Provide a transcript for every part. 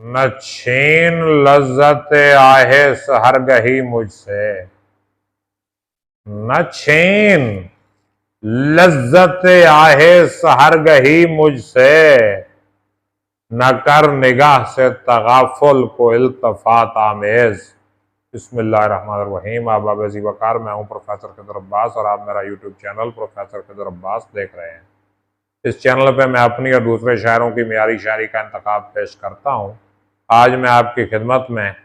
न छीन लज्जत आहे सहरगही मुझसे, न छीन लज्जत आहे सहरगही मुझसे, न कर निगाह से तगाफुल को इल्तफात आमेज। बिस्मिल्लाहिर्रहमानिर्रहीम। आप बाबा जी वकार, मैं हूं प्रोफेसर खिदर अब्बास और आप मेरा YouTube channel professor Khidr Abbas देख रहे हैं। इस चैनल पे मैं अपनी और दूसरे शायरों की मियारी शायरी का इंतखाब पेश करता हूँ। आज मैं आपकी खिदमत में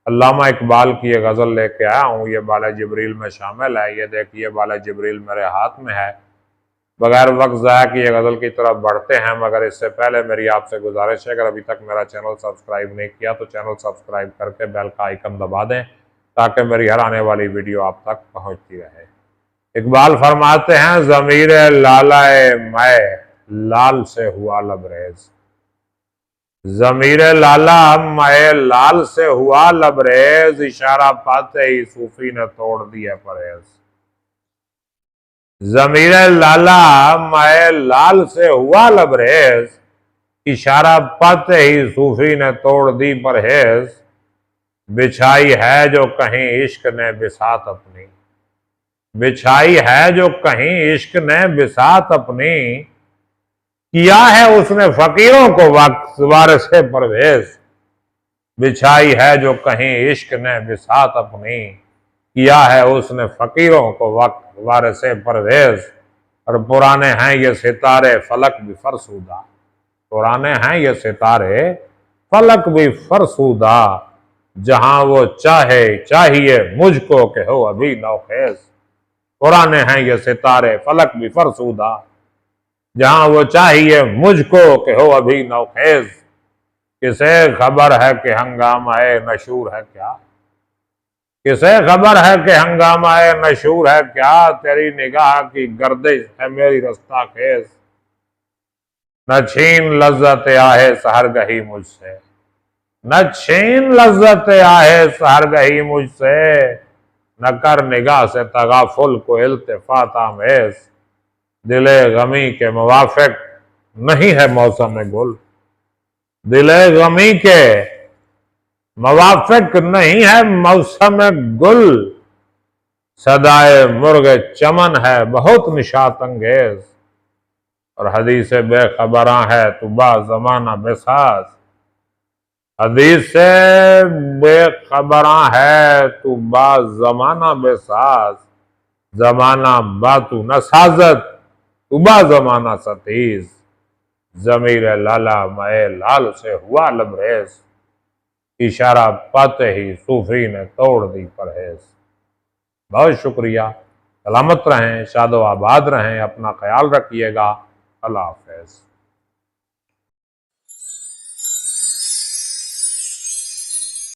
अल्लामा इकबाल की ये गज़ल लेके आया हूँ। ये बाला जिब्रील में शामिल है। ये देखिए बाला जिब्रील मेरे हाथ में है। बगैर वक्त ज़ाया कि ये गज़ल की तरफ बढ़ते हैं, मगर इससे पहले मेरी आपसे गुजारिश है, अगर अभी तक मेरा चैनल सब्सक्राइब नहीं किया तो चैनल सब्सक्राइब करके बेल का आइकन दबा दें ताकि मेरी हर आने वाली वीडियो आप तक पहुँचती रहे। इकबाल फरमाते हैं, ज़मीर लालाए मैं लाल से हुआ लबरेज, ज़मीर लाला मैं लाल से हुआ लबरेज, इशारा पाते ही सूफी ने तोड़ दिया परहेज। ज़मीर लाला मैं लाल से हुआ लबरेज, इशारा पाते ही सूफी ने तोड़ दी परहेज। बिछाई है जो कहीं इश्क ने बिसात अपनी, बिछाई है जो कहीं इश्क ने बिसात अपनी, किया है उसने फकीरों को वारिस परवेज। बिछाई है जो कहीं इश्क ने बिसात अपनी, किया है उसने फकीरों को वारिस परवेज। और पुराने हैं ये सितारे फलक भी फरसूदा, पुराने हैं ये सितारे फलक भी फरसूदा, जहां वो चाहे चाहिए मुझको के हो अभी नौखेज। पुराने हैं ये सितारे फलक भी फरसूदा, जहां वो चाहिए मुझको के हो अभी नौखेज। किसे खबर है कि हंगामाए नशूर है क्या, किसे खबर है कि हंगामाए नशूर है क्या, तेरी निगाह की गर्दिश है मेरी रास्ता खेज। न छीन लज्जत आहे सहरगही मुझसे, न छीन लज्जत आहे सहरगही मुझसे, न कर निगाह से तगाफुल को इल्तिफात आमेज। दिले गमी के मुवाफिक नहीं है मौसम गुल, दिले गमी के मुवाफिक नहीं है मौसम गुल, सदाए मुर्ग चमन है बहुत निशात अंगेज। और हदीस से बेखबरा है तू बा जमाना बेसाज, हदीस से बेखबरा है तू बा जमाना बेसाज, जमाना बातू नसाजत तू बा जमाना सतीज। ज़मीर लाला मैं लाल से हुआ लबरेज, इशारा पाते ही सूफी ने तोड़ दी परहेज। बहुत शुक्रिया। सलामत रहें, शादो आबाद रहें, अपना ख्याल रखिएगा। अल्लाह हाफ़िज़।